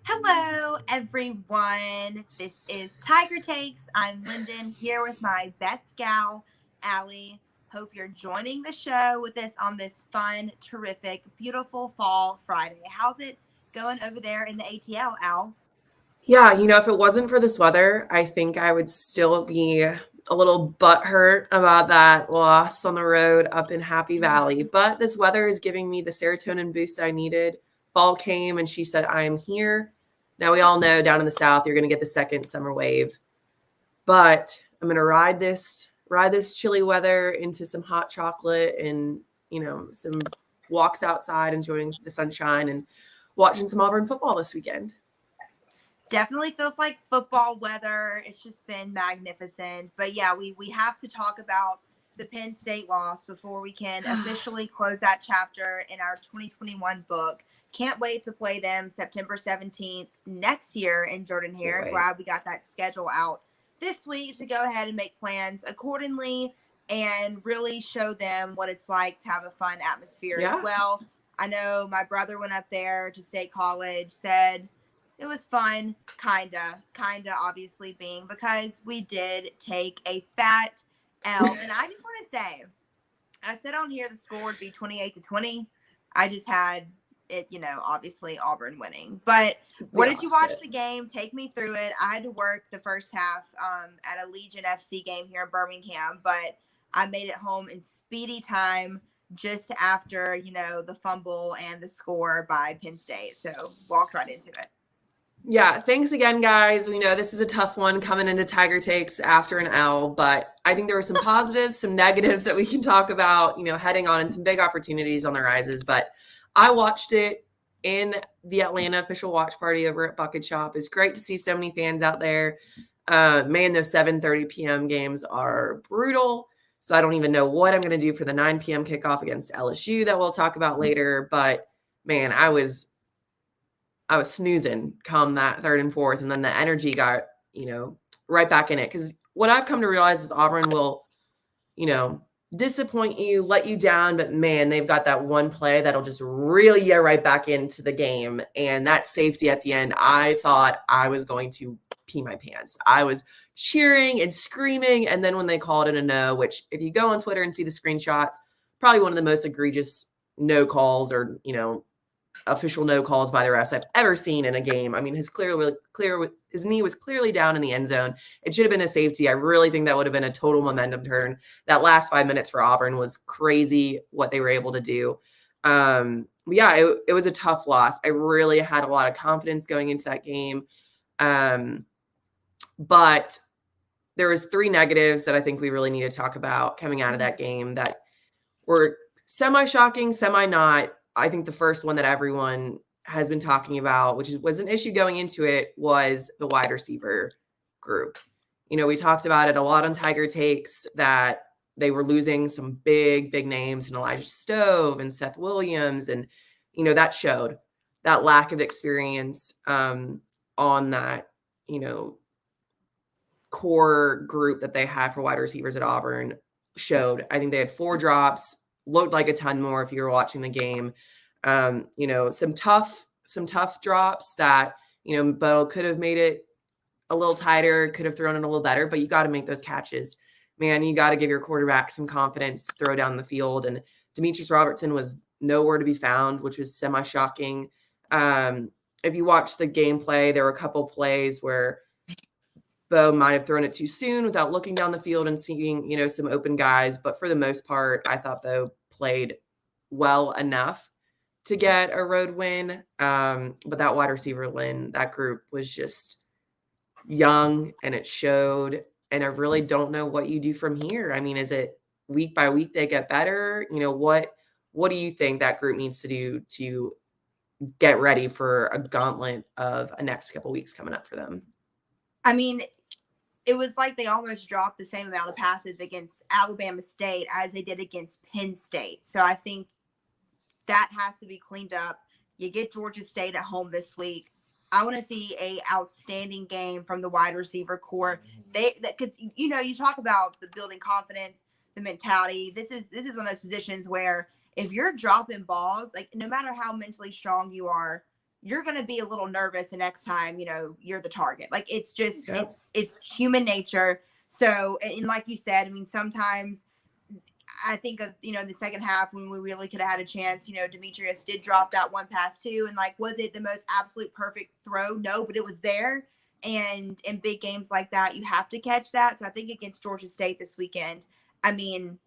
Hello, everyone. This is Tiger Takes. I'm Lyndon here with my best gal, Allie. Hope you're joining the show with us on this fun, terrific, beautiful fall Friday. How's it going over there in the ATL, Al? Yeah, if it wasn't for this weather, I think I would still be a little butthurt about that loss on the road up in Happy Valley. Mhm. But this weather is giving me the serotonin boost I needed. Fall came and she said, I am here. Now, we all know down in the South, you're going to get the second summer wave. But I'm going to ride this chilly weather into some hot chocolate and, some walks outside, enjoying the sunshine and watching some Auburn football this weekend. Definitely feels like football weather. It's just been magnificent. But yeah, we have to talk about the Penn State loss before we can officially close that chapter in our 2021 book. Can't wait to play them September 17th next year in Jordan Can't Hare. wait. Glad we got that schedule out this week to go ahead and make plans accordingly and really show them what it's like to have a fun atmosphere as Yeah. well. I know my brother went up there to State College, said it was fun, kinda, obviously being because we did take a fat L. And I just want to say, I said on here the score would be 28-20. I just had it, obviously Auburn winning. But The what did you watch opposite. the game? Take me through it. I had to work the first half at a Legion FC game here in Birmingham, but I made it home in speedy time just after, the fumble and the score by Penn State. So walked right into it. Yeah, thanks again, guys. We know this is a tough one coming into Tiger Takes after an L, but I think there were some positives, some negatives that we can talk about, heading on, and some big opportunities on the rises. But I watched it in the Atlanta official watch party over at Bucket Shop. It's great to see so many fans out there. Man, those 7:30 p.m. games are brutal. So I don't even know what I'm going to do for the 9 p.m. kickoff against LSU that we'll talk about later. But man, I was snoozing come that third and fourth, and then the energy got, right back in it. Because what I've come to realize is Auburn will, you know, disappoint you, let you down, but man, they've got that one play that'll just reel you right back into the game. And that safety at the end, I thought I was going to pee my pants. I was cheering and screaming. And then when they called it a no, which if you go on Twitter and see the screenshots, probably one of the most egregious no calls or, official no calls by the refs I've ever seen in a game. I mean, his knee was clearly down in the end zone. It should have been a safety. I really think that would have been a total momentum turn. That last 5 minutes for Auburn was crazy what they were able to do. But yeah, it was a tough loss. I really had a lot of confidence going into that game. But there was 3 negatives that I think we really need to talk about coming out of that game that were semi-shocking, semi-not. I think the first one that everyone has been talking about, which was an issue going into it, was the wide receiver group. We talked about it a lot on Tiger Takes that they were losing some big, big names in Elijah Stove and Seth Williams. And, that showed that lack of experience on that, core group that they had for wide receivers at Auburn showed. I think they had 4 drops, looked like a ton more if you were watching the game. Some tough drops that, Bo could have made it a little tighter, could have thrown it a little better, but you got to make those catches. Man, you got to give your quarterback some confidence, throw down the field. And Demetrius Robertson was nowhere to be found, which was semi-shocking. If you watch the gameplay, there were a couple plays where Bo might have thrown it too soon without looking down the field and seeing, some open guys. But for the most part, I thought Bo played well enough to get a road win. But that wide receiver, that group was just young and it showed. And I really don't know what you do from here. I mean, is it week by week they get better? What do you think that group needs to do to get ready for a gauntlet of a next couple weeks coming up for them? I mean, it was like they almost dropped the same amount of passes against Alabama State as they did against Penn State. So I think that has to be cleaned up. You get Georgia State at home this week. I want to see a outstanding game from the wide receiver core. Because you talk about the building confidence, the mentality. This is one of those positions where if you're dropping balls, like no matter how mentally strong you are, you're going to be a little nervous the next time, you're the target. Like, it's just, Yep. it's human nature. So, and like you said, I mean, sometimes I think of, the second half when we really could have had a chance, Demetrius did drop that one pass too. And like, was it the most absolute perfect throw? No, but it was there. And in big games like that, you have to catch that. So I think against Georgia State this weekend, I mean,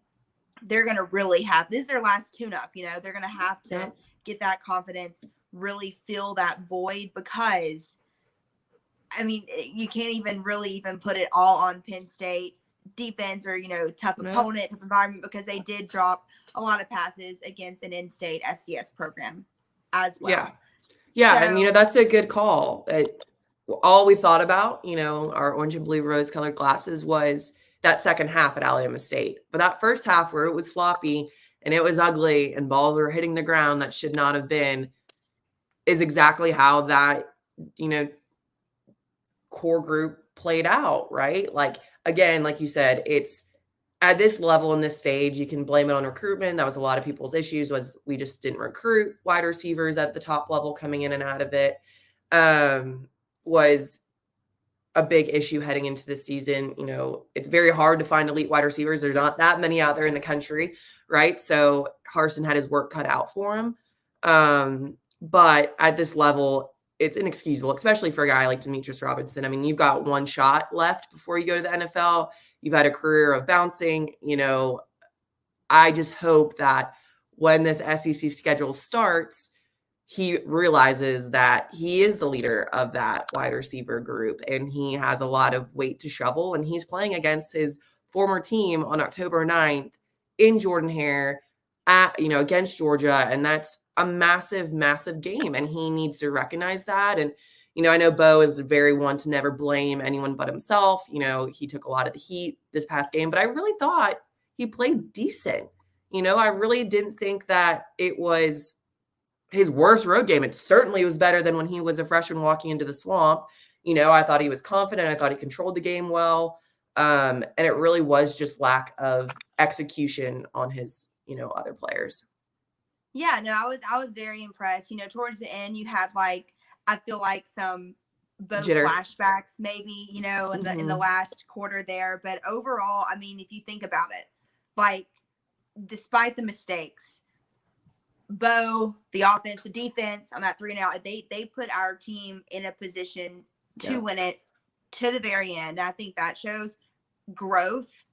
they're going to really this is their last tune-up. They're going to have to get that confidence, really fill that void, because, I mean, you can't even put it all on Penn State's defense or, tough opponent, tough environment, because they did drop a lot of passes against an in-state FCS program as well. Yeah. So, and, that's a good call. All we thought about, our orange and blue rose-colored glasses was that second half at Alabama State. But that first half where it was sloppy and it was ugly and balls were hitting the ground that should not have been, is exactly how that, core group played out, right? Like, again, like you said, it's at this level in this stage, you can blame it on recruitment. That was a lot of people's issues, was we just didn't recruit wide receivers at the top level coming in and out of it. Was a big issue heading into the season. It's very hard to find elite wide receivers. There's not that many out there in the country, right? So Harsin had his work cut out for him. But at this level, it's inexcusable, especially for a guy like Demetrius Robinson. I mean, you've got one shot left before you go to the NFL. You've had a career of bouncing. I just hope that when this SEC schedule starts, he realizes that he is the leader of that wide receiver group and he has a lot of weight to shovel, and he's playing against his former team on October 9th in Jordan-Hare against Georgia. And that's a massive, massive game. And he needs to recognize that. And, I know Bo is very one to never blame anyone but himself. He took a lot of the heat this past game, but I really thought he played decent. I really didn't think that it was his worst road game. It certainly was better than when he was a freshman walking into the swamp. I thought he was confident. I thought he controlled the game well. And it really was just lack of execution on his, other players. Yeah, no, I was very impressed. Towards the end, you had I feel like some Bo flashbacks maybe, in the last quarter there. But overall, I mean, if you think about it, despite the mistakes, Bo, the offense, the defense on that 3-and-out, they put our team in a position to win it to the very end. I think that shows growth,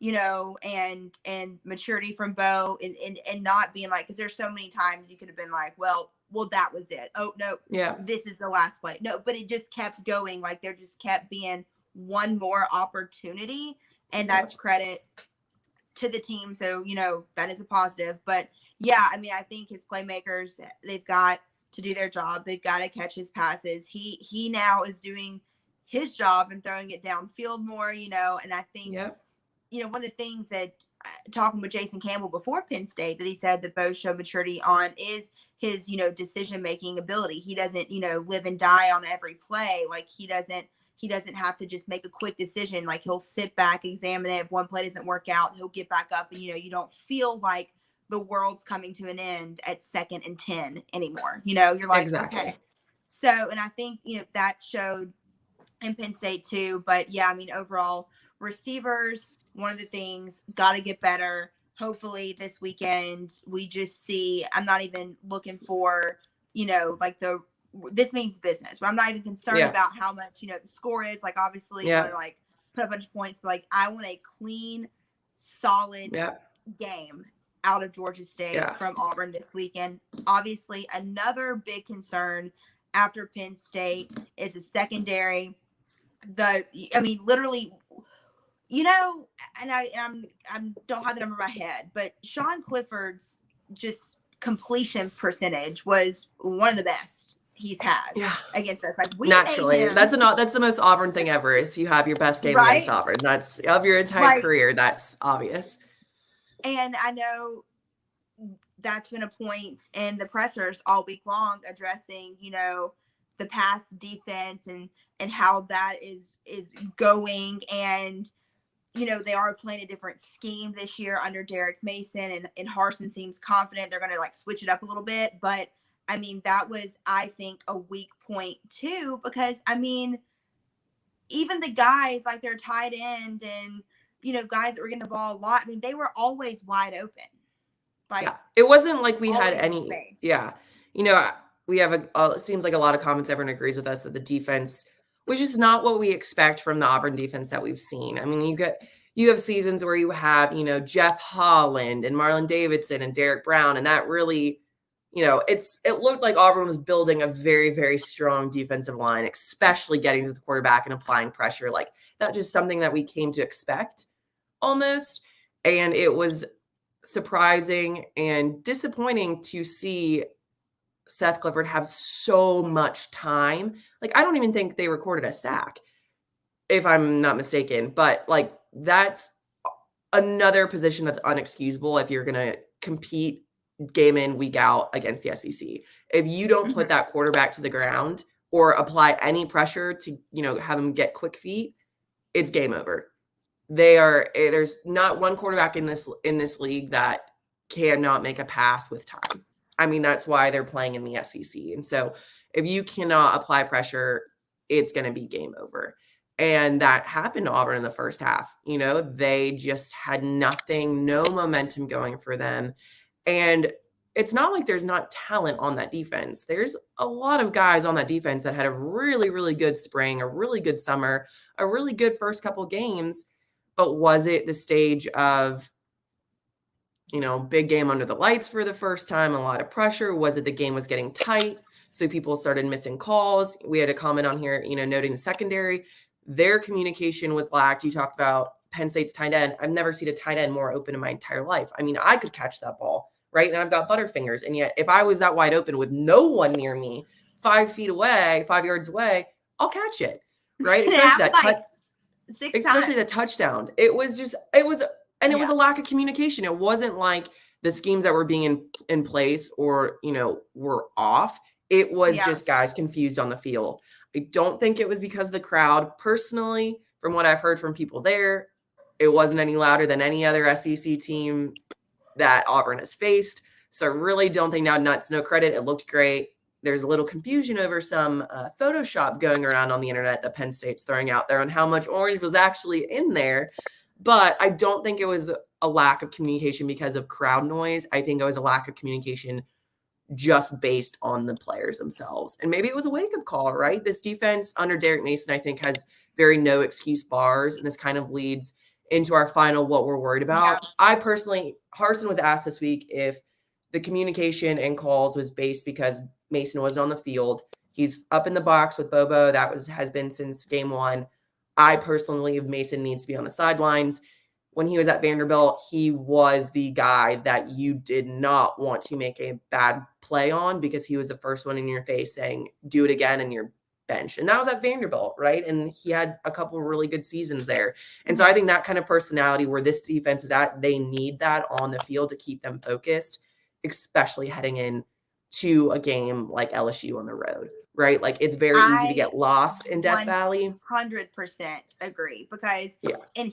and maturity from Bo, and not being because there's so many times you could have been well, that was it. Oh no, this is the last play. No, but it just kept going. There just kept being one more opportunity, and that's credit to the team. So, that is a positive. But yeah, I mean, I think his playmakers, they've got to do their job. They've got to catch his passes. He now is doing his job and throwing it downfield more, and I think, one of the things that talking with Jason Campbell before Penn State that he said that Bo showed maturity on is his, decision-making ability. He doesn't, live and die on every play. He doesn't have to just make a quick decision. He'll sit back, examine it. If one play doesn't work out, he'll get back up. And, you don't feel like the world's coming to an end at 2nd and 10 anymore. You're exactly. Okay. So, and I think, that showed in Penn State too. But yeah, I mean, overall, receivers, one of the things, got to get better. Hopefully this weekend we just see, I'm not even looking for, this means business, but I'm not even concerned about how much, the score is. Obviously you want to put a bunch of points, but I want a clean, solid game out of Georgia State from Auburn this weekend. Obviously another big concern after Penn State is the secondary. Literally, and I don't have the number in my head, but Sean Clifford's just completion percentage was one of the best he's had against us. We naturally, that's the most Auburn thing ever, is you have your best game against Auburn. That's of your entire career. That's obvious. And I know that's been a point in the pressers all week long addressing, the pass defense and how that is going. And, they are playing a different scheme this year under Derek Mason, and Harsin seems confident they're going to switch it up a little bit. But I mean, that was, I think, a weak point too, because I mean, even the guys like their tight end and, guys that were getting the ball a lot, I mean, they were always wide open. Like, yeah, it wasn't like we had always in any, space. yeah. We have it seems like a lot of comments, everyone agrees with us that the defense, which is not what we expect from the Auburn defense that we've seen. I mean, you have seasons where you have, Jeff Holland and Marlon Davidson and Derek Brown, and that really, it looked like Auburn was building a very, very strong defensive line, especially getting to the quarterback and applying pressure. Like, that's just something that we came to expect almost. And it was surprising and disappointing to see Seth Clifford have so much time. Like, I don't even think they recorded a sack, if I'm not mistaken. But, like, that's another position that's unexcusable if you're going to compete game in, week out against the SEC. If you don't put that quarterback to the ground or apply any pressure to, have them get quick feet, it's game over. There's not one quarterback in this league that cannot make a pass with time. I mean, that's why they're playing in the SEC. And so if you cannot apply pressure, it's going to be game over. And that happened to Auburn in the first half. They just had nothing, no momentum going for them. And it's not like there's not talent on that defense. There's a lot of guys on that defense that had a really, really good spring, a really good summer, a really good first couple games. But was it the stage of, big game under the lights for the first time, a lot of pressure? Was it the game was getting tight, so people started missing calls? We had a comment on here, noting the secondary. Their communication was lacked. You talked about Penn State's tight end. I've never seen a tight end more open in my entire life. I mean, I could catch that ball, right? And I've got butterfingers. And yet, if I was that wide open with no one near me, 5 yards away, I'll catch it, right? Especially the touchdown. It was a lack of communication. It wasn't like the schemes that were being in place or, were off. It was just guys confused on the field. I don't think it was because of the crowd. Personally, from what I've heard from people there, it wasn't any louder than any other SEC team that Auburn has faced. So I really don't think, now nuts, no credit. It looked great. There's a little confusion over some Photoshop going around on the internet that Penn State's throwing out there on how much orange was actually in there. But I don't think it was a lack of communication because of crowd noise. I think it was a lack of communication just based on the players themselves. And maybe it was a wake-up call, right? This defense under Derek Mason, I think, has very no excuse bars. And this kind of leads into our final what we're worried about. Yeah. Harsin was asked this week if the communication and calls was based because Mason wasn't on the field. He's up in the box with Bobo. That has been since game one. I personally believe Mason needs to be on the sidelines. When he was at Vanderbilt, he was the guy that you did not want to make a bad play on because he was the first one in your face saying, do it again, and you're benched. And that was at Vanderbilt, right? And he had a couple of really good seasons there. And so I think that kind of personality where this defense is at, they need that on the field to keep them focused, especially heading in to a game like LSU on the road, right? Like, it's very easy to get lost in Death Valley. 100% agree because, and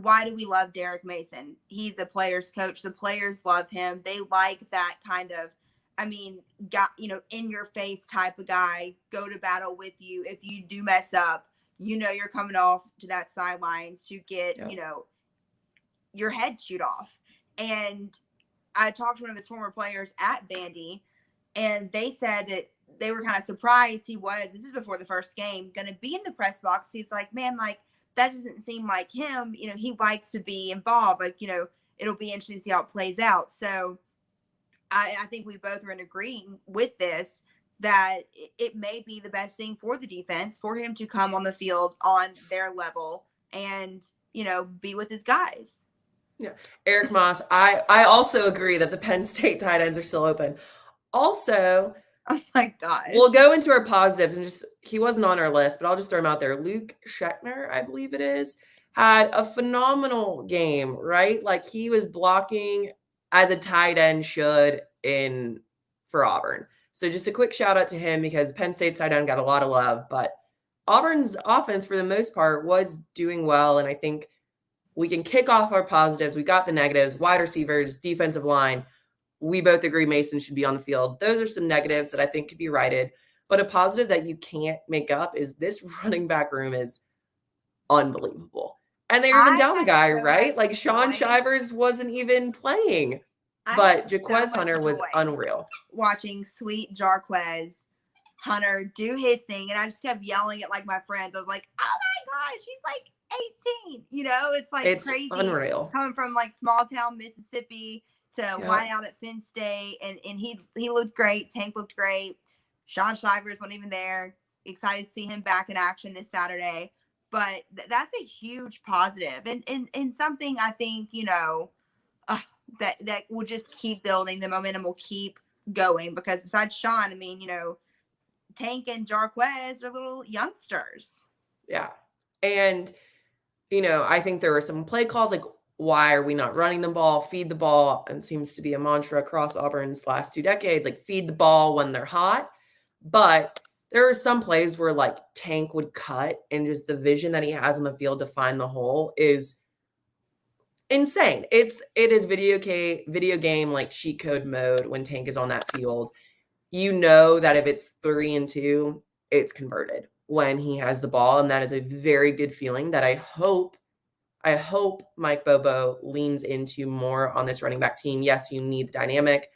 why do we love Derek Mason? He's a player's coach. The players love him. They like that kind of, in your face type of guy, go to battle with you. If you do mess up, you're coming off to that sidelines to get, your head chewed off. And I talked to one of his former players at Vandy, and they said that they were kind of surprised this is before the first game, going to be in the press box. He's like, man, like, that doesn't seem like him. He likes to be involved. Like, it'll be interesting to see how it plays out. So I think we both are in agreeing with this, that it may be the best thing for the defense for him to come on the field on their level and, be with his guys. Yeah. Eric Moss, I also agree that the Penn State tight ends are still open. Also, oh my gosh. We'll go into our positives and he wasn't on our list, but I'll just throw him out there. Luke Scheckner, I believe it is, had a phenomenal game, right? Like, he was blocking as a tight end should for Auburn. So just a quick shout out to him because Penn State's tight end got a lot of love, but Auburn's offense for the most part was doing well. And I think we can kick off our positives. We got the negatives, wide receivers, defensive line. we both agree Mason should be on the field. Those are some negatives that I think could be righted. But a positive that you can't make up is this running back room is unbelievable. And they were even I down the had guy, so right? much Like Sean joy. Shivers wasn't even playing. I But had so Jaquez much Hunter was joy unreal. watching sweet Jarquez Hunter do his thing, and I just kept yelling at like my friends. I was like, "Oh my gosh, he's like 18!" You know, it's like It's crazy unreal. coming from like small town Mississippi to Yep. wide out at Penn State, and he looked great. Tank looked great. Sean Shivers wasn't even there. Excited to see him back in action this Saturday. But that's a huge positive, and something I think, you know, that will just keep building. The momentum will keep going, because besides Sean, I mean, you know, Tank and Jarquez are little youngsters. Yeah. And, you know, I think there were some play calls like, why are we not running the ball? Feed the ball. And seems to be a mantra across Auburn's last 2 decades, like feed the ball when they're hot. But there are some plays where like Tank would cut, and just the vision that he has on the field to find the hole is insane. It is video game like cheat code mode when Tank is on that field. You know that if it's 3-2, it's converted when he has the ball. And that is a very good feeling that I hope Mike Bobo leans into more on this running back team. Yes, you need the dynamic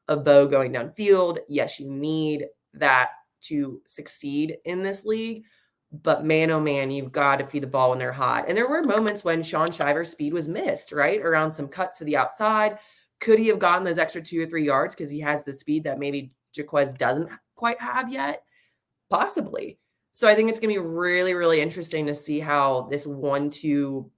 of Bo going downfield. Yes, you need that to succeed in this league. But man, oh man, you've got to feed the ball when they're hot. And there were moments when Sean Shivers' speed was missed, right? Around some cuts to the outside. Could he have gotten those extra 2 or 3 yards because he has the speed that maybe Jaquez doesn't quite have yet? Possibly. So I think it's going to be really, really interesting to see how this 1-2,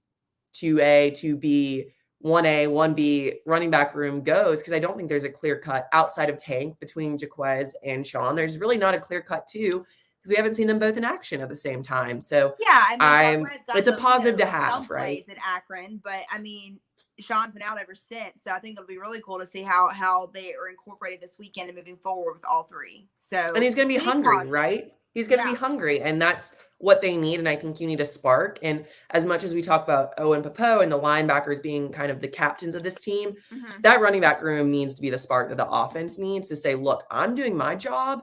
2A, 2B, 1A, 1B running back room goes, because I don't think there's a clear cut outside of Tank between Jaquez and Sean. There's really not a clear cut too, because we haven't seen them both in action at the same time. So yeah, I mean, it's a positive to have, some right? plays at Akron, but I mean, Sean's been out ever since, so I think it'll be really cool to see how they are incorporated this weekend and moving forward with all three. So, and he's going to be hungry, positive. right? He's going to be hungry, and that's what they need. And I think you need a spark. And as much as we talk about Owen Popo and the linebackers being kind of the captains of this team, that running back room needs to be the spark that the offense needs to say, look, I'm doing my job.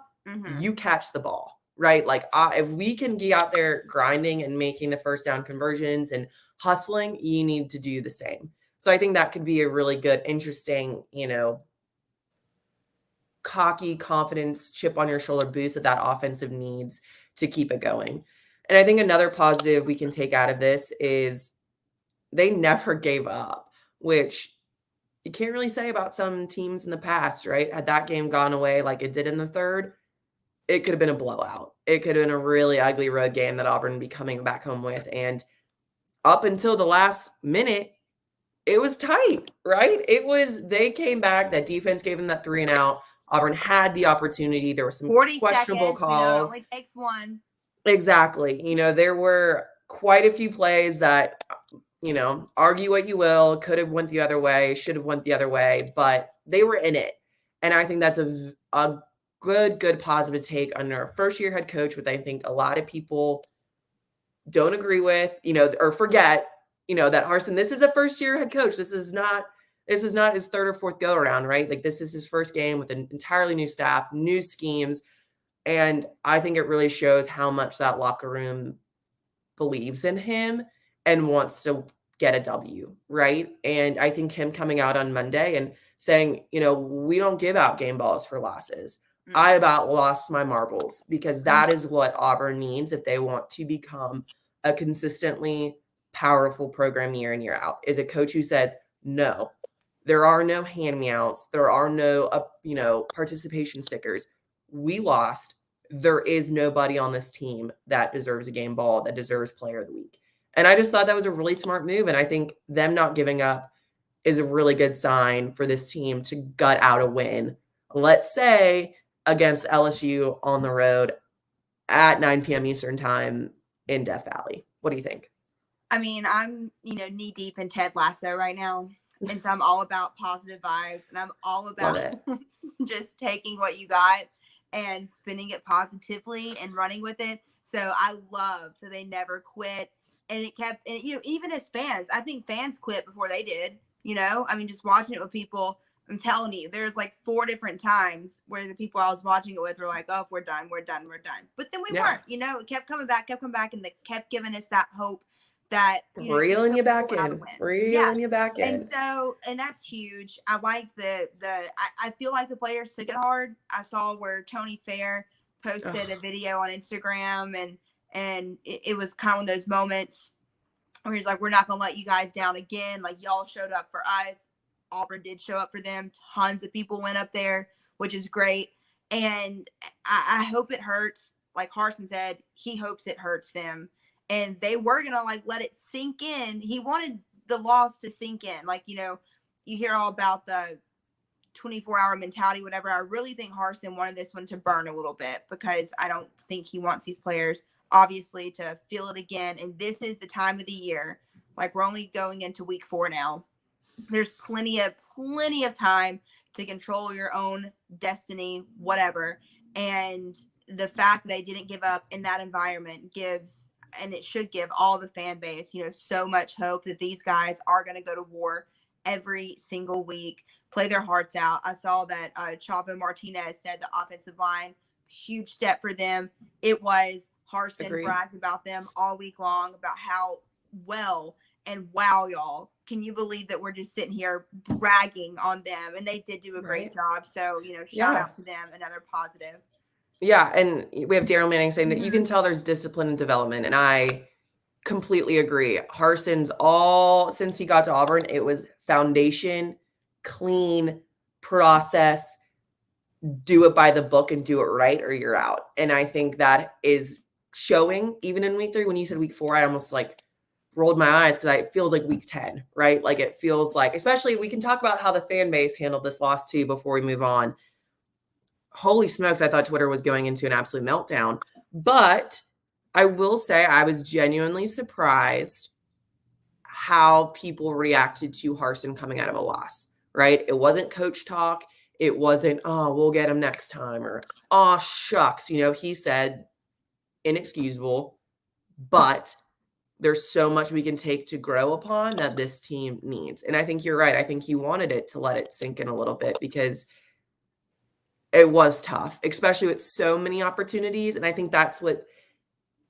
You catch the ball, right? Like if we can get out there grinding and making the first down conversions and hustling, you need to do the same. So I think that could be a really good, interesting, you know, cocky confidence, chip on your shoulder boost that offensive needs to keep it going. And I think another positive we can take out of this is they never gave up, which you can't really say about some teams in the past, right? Had that game gone away like it did in the third, it could have been a blowout. It could have been a really ugly road game that Auburn would be coming back home with. And up until the last minute, it was tight, right? They came back. That defense gave them that 3 and out. Auburn had the opportunity. There were some 40 questionable seconds, calls. You know, it only takes one. Exactly. You know, there were quite a few plays that, you know, argue what you will, could have went the other way, should have went the other way, but they were in it. And I think that's a good positive take under a first-year head coach, which I think a lot of people don't agree with, you know, or forget, you know, that Harsin, this is a first-year head coach. This is not his 3rd or 4th go around, right? Like this is his first game with an entirely new staff, new schemes. And I think it really shows how much that locker room believes in him and wants to get a W, right? And I think him coming out on Monday and saying, you know, we don't give out game balls for losses. I about lost my marbles, because that is what Auburn needs if they want to become a consistently powerful program year in, year out, is a coach who says, no, there are no hand-me-outs. There are no, you know, participation stickers. We lost. There is nobody on this team that deserves a game ball, that deserves player of the week. And I just thought that was a really smart move. And I think them not giving up is a really good sign for this team to gut out a win, let's say, against LSU on the road at 9 p.m. Eastern time in Death Valley. What do you think? I mean, I'm, you know, knee deep in Ted Lasso right now. And so I'm all about positive vibes, and I'm all about just taking what you got and spinning it positively and running with it. So I love that they never quit. And it kept, and, you know, even as fans, I think fans quit before they did, you know, I mean, just watching it with people. I'm telling you, there's like 4 different times where the people I was watching it with were like, oh, we're done. But then we weren't, it kept coming back, and they kept giving us that hope that, Reeling you back in. Yeah. You back in. And that's huge. I like I feel like the players took it hard. I saw where Tony Fair posted a video on Instagram, and it was kind of one of those moments where he's like, we're not going to let you guys down again. Like, y'all showed up for us. Auburn did show up for them. Tons of people went up there, which is great. And I hope it hurts. Like Harsin said, he hopes it hurts them. And they were going to like let it sink in. He wanted the loss to sink in. Like, you hear all about the 24-hour mentality, whatever. I really think Harsin wanted this one to burn a little bit, because I don't think he wants these players, obviously, to feel it again. And this is the time of the year. Like, we're only going into week 4 now. There's plenty of time to control your own destiny, whatever. And the fact that they didn't give up in that environment gives, and it should give, all the fan base, so much hope that these guys are going to go to war every single week, play their hearts out. I saw that Chavo Martinez said the offensive line, huge step for them. It was. Harsin bragged about them all week long, about how well, and wow, y'all, can you believe that we're just sitting here bragging on them? And they did do a great job. So, shout out to them. Another positive. Yeah. And we have Daryl Manning saying that you can tell there's discipline and development. And I completely agree. Harsin's since he got to Auburn, it was foundation, clean process, do it by the book and do it right, or you're out. And I think that is showing even in week 3. When you said week 4, I almost like rolled my eyes, because it feels like week 10, right? Like, it feels like, especially, we can talk about how the fan base handled this loss too before we move on. Holy smokes, I thought Twitter was going into an absolute meltdown. But I will say I was genuinely surprised how people reacted to Harsin coming out of a loss, right? It wasn't coach talk. It wasn't, oh, we'll get him next time, or, oh, shucks. He said, inexcusable, but there's so much we can take to grow upon that this team needs. And I think you're right. I think he wanted it to let it sink in a little bit, because it was tough, especially with so many opportunities. And I think that's what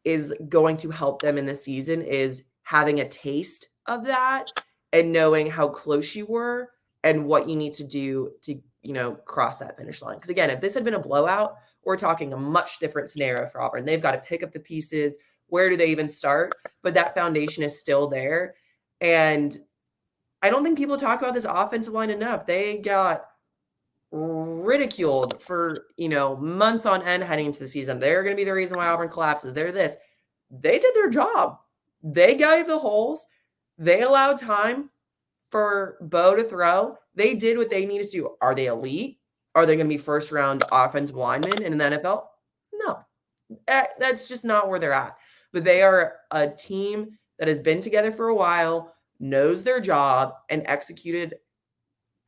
is going to help them in the season, is having a taste of that and knowing how close you were and what you need to do to, cross that finish line. Because again, if this had been a blowout, we're talking a much different scenario for Auburn. They've got to pick up the pieces. Where do they even start? But that foundation is still there. And I don't think people talk about this offensive line enough. They got ridiculed for, months on end heading into the season. They're going to be the reason why Auburn collapses. They're this. They did their job. They gave the holes. They allowed time for Bo to throw. They did what they needed to do. Are they elite? Are they going to be first-round offensive linemen in the NFL? No. That's just not where they're at. But they are a team that has been together for a while, knows their job, and executed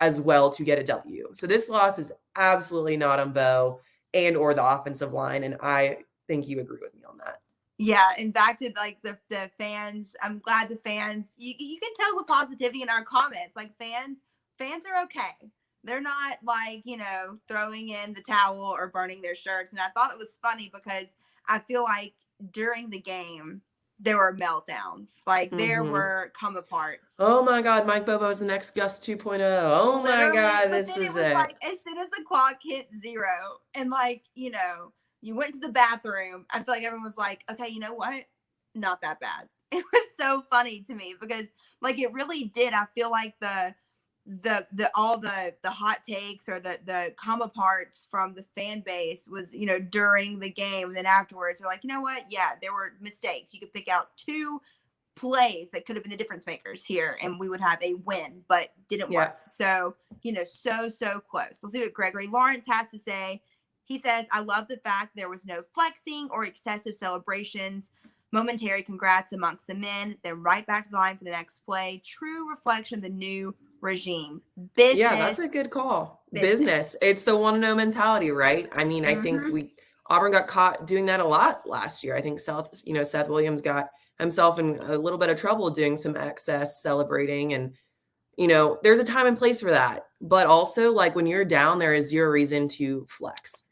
as well to get a W. So this loss is absolutely not on Bo and or the offensive line, and I think you agree with me on that. Yeah, and back to like the fans. I'm glad the fans. You can tell the positivity in our comments. Like fans are okay. They're not like throwing in the towel or burning their shirts. And I thought it was funny because I feel like during the game there were meltdowns. Like there were come aparts. Oh my God, Mike Bobo is the next Gus 2.0. Oh my God, this is it. Like as soon as the clock hit 0 and like, you went to the bathroom, I feel like everyone was like, okay, you know what? Not that bad. It was so funny to me because like it really did. I feel like all the hot takes or the come aparts from the fan base was, during the game. And then afterwards they're like, you know what? Yeah, there were mistakes. You could pick out 2 plays that could have been the difference makers here and we would have a win, but didn't work. So, so close. Let's see what Gregory Lawrence has to say. He says, I love the fact there was no flexing or excessive celebrations. Momentary congrats amongst the men, then right back to the line for the next play. True reflection of the new regime. Business. Yeah, that's a good call. Business. It's the 1-0 mentality, right? I mean, I think Auburn got caught doing that a lot last year. I think Seth Williams got himself in a little bit of trouble doing some excess celebrating and, there's a time and place for that. But also, like, when you're down, there is zero reason to flex.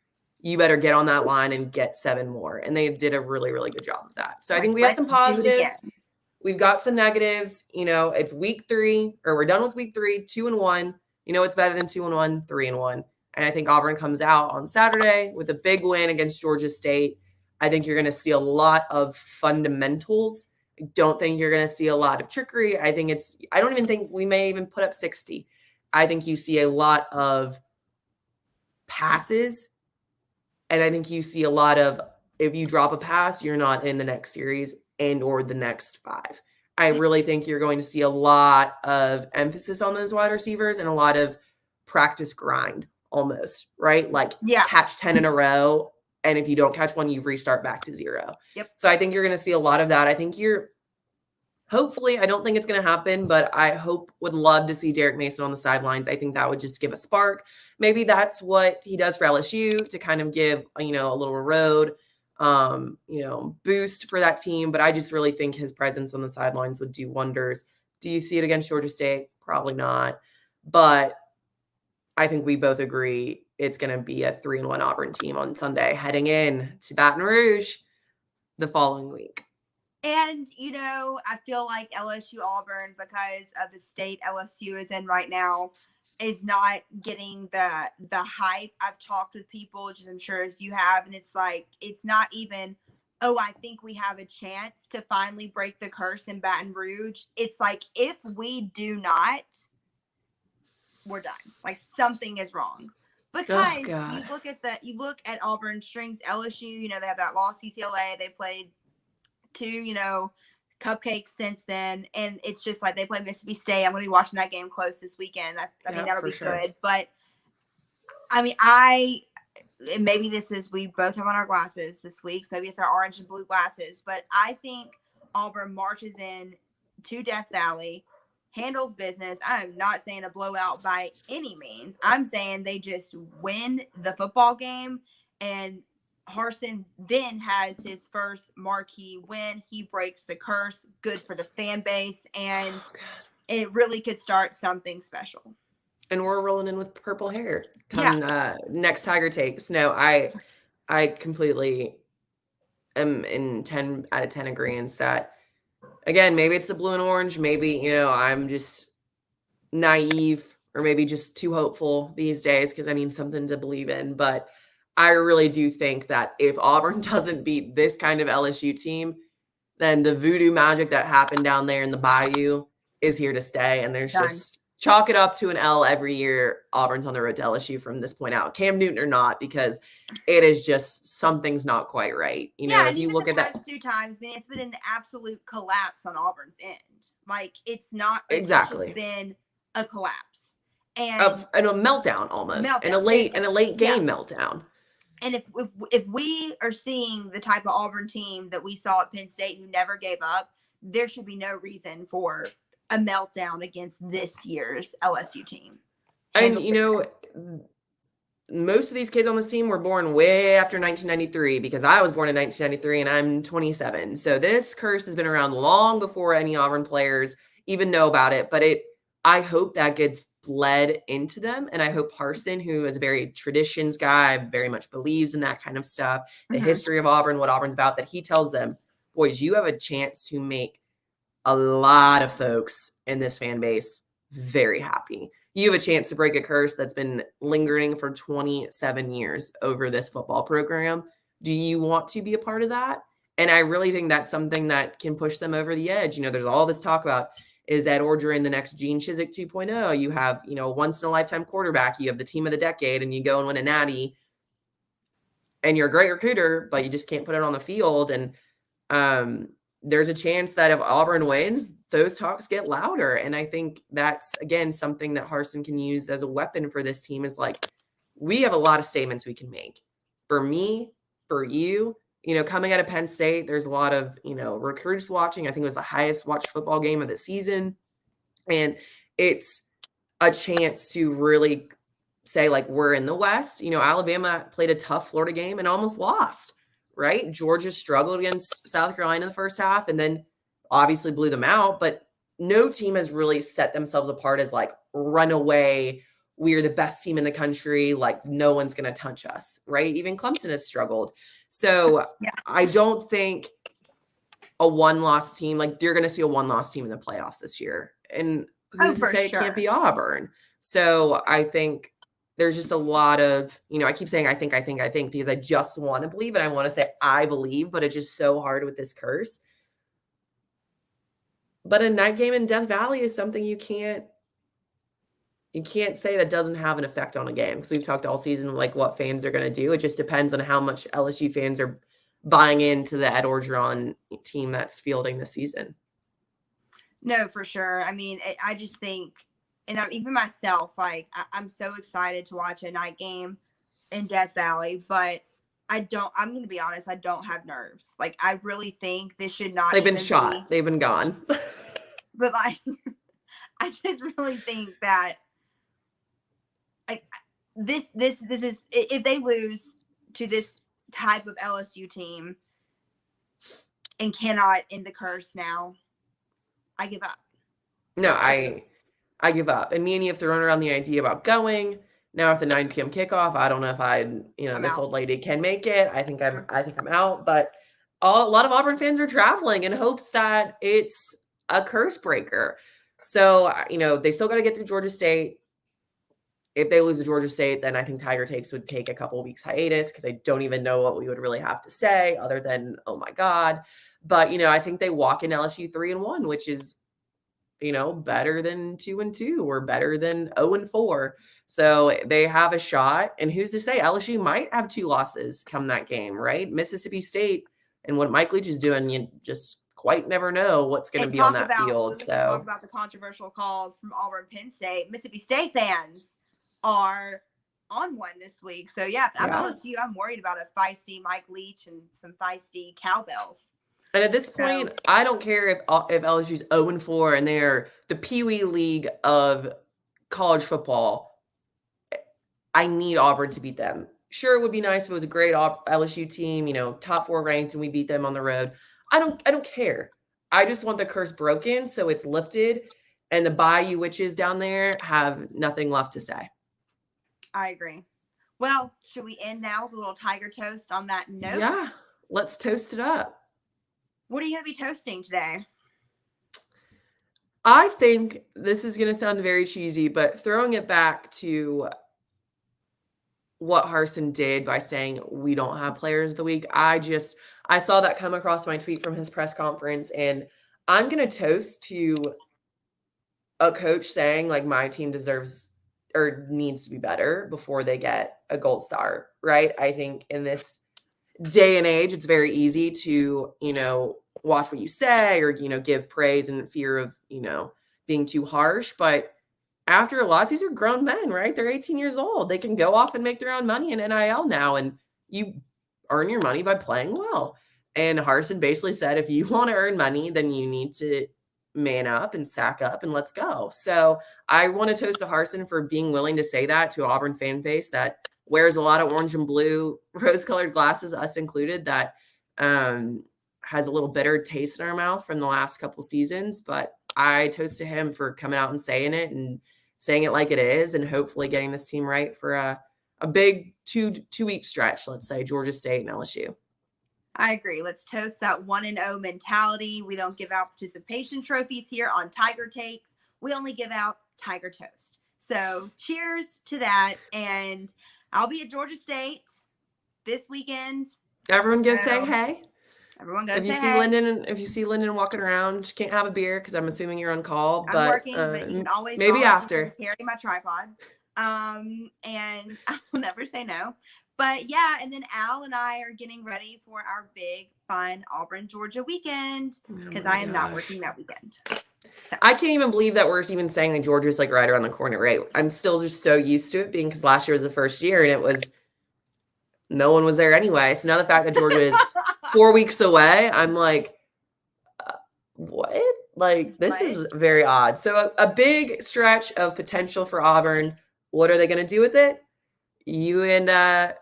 You better get on that line and get 7 more. And they did a really, really good job of that. So I think we have some positives. We've got some negatives. It's week 3, or we're done with week 3, 2-1. It's better than 2-1, 3-1. And I think Auburn comes out on Saturday with a big win against Georgia State. I think you're going to see a lot of fundamentals. I don't think you're going to see a lot of trickery. I don't even think we may even put up 60. I think you see a lot of passes. And I think you see a lot of, if you drop a pass, you're not in the next series or the next 5. I really think you're going to see a lot of emphasis on those wide receivers and a lot of practice grind almost, right? Like catch 10 in a row. And if you don't catch one, you restart back to 0. Yep. So I think you're going to see a lot of that. I think hopefully, I don't think it's going to happen, but I would love to see Derek Mason on the sidelines. I think that would just give a spark. Maybe that's what he does for LSU to kind of give, a little road, boost for that team. But I just really think his presence on the sidelines would do wonders. Do you see it against Georgia State? Probably not. But I think we both agree it's going to be a 3-1 Auburn team on Sunday, heading in to Baton Rouge the following week. And, I feel like LSU Auburn, because of the state LSU is in right now, is not getting the hype. I've talked with people, just I'm sure as you have, and it's like, it's not even, I think we have a chance to finally break the curse in Baton Rouge. It's like, if we do not, we're done. Like, something is wrong. Because you look at Auburn's strengths, LSU, they have that loss to UCLA. They played 2, cupcakes since then. And it's just like they play Mississippi State. I'm going to be watching that game close this weekend. I think that'll be good. But, maybe we both have on our glasses this week. So maybe it's our orange and blue glasses. But I think Auburn marches in to Death Valley, handles business. I'm not saying a blowout by any means. I'm saying they just win the football game, and Harsin then has his first marquee win. He breaks the curse. Good for the fan base, and it really could start something special. And we're rolling in with purple hair come next Tiger Takes. No, I completely am in 10 out of 10 agreements that, again, maybe it's the blue and orange. Maybe, I'm just naive, or maybe just too hopeful these days because I need something to believe in. But I really do think that if Auburn doesn't beat this kind of LSU team, then the voodoo magic that happened down there in the Bayou is here to stay. And there's just chalk it up to an L every year. Auburn's on the road to LSU from this point out, Cam Newton or not, because it is just something's not quite right. If you look at that 2 times, it's been an absolute collapse on Auburn's end. Like, it's not exactly. It's just been a collapse and a meltdown almost, and a late game meltdown. And if we are seeing the type of Auburn team that we saw at Penn State, who never gave up, there should be no reason for a meltdown against this year's LSU team. And, most of these kids on this team were born way after 1993, because I was born in 1993 and I'm 27. So this curse has been around long before any Auburn players even know about it. But I hope that gets bled into them. And I hope Harsin, who is a very traditions guy, very much believes in that kind of stuff, the history of Auburn, what Auburn's about, that he tells them, boys, you have a chance to make a lot of folks in this fan base very happy. You have a chance to break a curse that's been lingering for 27 years over this football program. Do you want to be a part of that? And I really think that's something that can push them over the edge. There's all this talk about, is Ed Orgeron the next Gene Chizik 2.0? You have, once in a lifetime quarterback. You have the team of the decade, and you go and win a natty, and you're a great recruiter, but you just can't put it on the field. And there's a chance that if Auburn wins, those talks get louder. And I think that's, again, something that Harsin can use as a weapon for this team, is like, we have a lot of statements we can make. For me, for you, coming out of Penn State, there's a lot of, recruits watching. I think it was the highest watched football game of the season. And it's a chance to really say, like, we're in the West. Alabama played a tough Florida game and almost lost, right? Georgia struggled against South Carolina in the first half and then obviously blew them out. But no team has really set themselves apart as like runaway. We're the best team in the country. Like no one's going to touch us, right? Even Clemson has struggled. So Yeah. I don't think a one-loss team, like you're going to see a one-loss team in the playoffs this year. And who's to say it can't be Auburn? So I think there's just a lot of, I keep saying I think, because I just want to believe and I want to say I believe, but it's just so hard with this curse. But a night game in Death Valley is something you can't say that doesn't have an effect on a game, because we've talked all season like what fans are going to do. It just depends on how much LSU fans are buying into the Ed Orgeron team that's fielding the season. No, for sure. I mean, I just think, and even myself, like I'm so excited to watch a night game in Death Valley, but I'm going to be honest, I don't have nerves. Like I really think this should not. They've been shot. They've been gone. But like, I just really think that like this is, if they lose to this type of LSU team and cannot end the curse now, I give up. No, I give up. And me and you have thrown around the idea about going. Now at the 9 p.m. kickoff, I don't know if this old lady can make it. I think I'm out. But a lot of Auburn fans are traveling in hopes that it's a curse breaker. So, they still got to get through Georgia State. If they lose to Georgia State, then I think Tiger Takes would take a couple of weeks hiatus, because I don't even know what we would really have to say other than, oh my God. But, I think they walk in LSU 3-1, which is, better than 2-2 or better than 0-4. So they have a shot. And who's to say LSU might have 2 losses come that game, right? Mississippi State and what Mike Leach is doing, you just quite never know what's going to be on that field. So talk about the controversial calls from Auburn, Penn State. Mississippi State fans are on one this week. So yeah, I'm LSU. I'm worried about a feisty Mike Leach and some feisty cowbells. And at this point, I don't care if LSU's 0-4 and they're the Pee Wee League of college football. I need Auburn to beat them. Sure, it would be nice if it was a great LSU team, top 4 ranked, and we beat them on the road. I don't care. I just want the curse broken so it's lifted, and the Bayou witches down there have nothing left to say. I agree. Well, should we end now with a little Tiger toast on that note? Yeah, let's toast it up. What are you going to be toasting today? I think this is going to sound very cheesy, but throwing it back to what Harsin did by saying we don't have players of the week. I saw that come across my tweet from his press conference, and I'm going to toast to a coach saying like my team deserves or needs to be better before they get a gold star, right? I think in this day and age, it's very easy to, watch what you say or, give praise in fear of, being too harsh. But after a loss, these are grown men, right? They're 18 years old. They can go off and make their own money in NIL now. And you earn your money by playing well. And Harsin basically said, if you want to earn money, then you need to man up and sack up and let's go. So I want to toast to Harsin for being willing to say that to Auburn fan base that wears a lot of orange and blue rose-colored glasses, us included, that has a little bitter taste in our mouth from the last couple seasons. But I toast to him for coming out and saying it and saying it like it is, and hopefully getting this team right for a big two-week stretch, let's say, Georgia State and LSU. I agree. Let's toast that 1-0 mentality. We don't give out participation trophies here on Tiger Takes. We only give out Tiger Toast. So cheers to that. And I'll be at Georgia State this weekend. Everyone go say hey. Everyone go if you say see hey. If you see Lyndon walking around, you can't have a beer because I'm assuming you're on call. I'm working, but you can always maybe after carry my tripod. And I will never say no. But yeah, and then Al and I are getting ready for our big, fun Auburn, Georgia weekend because I am not working that weekend. So. I can't even believe that we're even saying that Georgia's like right around the corner, right? I'm still just so used to it being because last year was the first year and it was no one was there anyway. So now the fact that Georgia is 4 weeks away, I'm like, what? Like, this is very odd. So a big stretch of potential for Auburn. What are they going to do with it? You and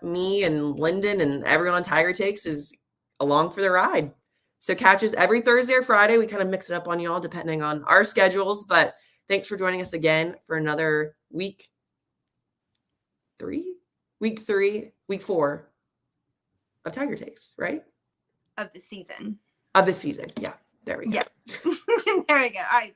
me and Lyndon and everyone on Tiger Takes is along for the ride. So catch us every Thursday or Friday. We kind of mix it up on y'all depending on our schedules. But thanks for joining us again for another week 4 of Tiger Takes, right? Of the season. Of the season. Yeah. There we go. Yeah. There we go. All right.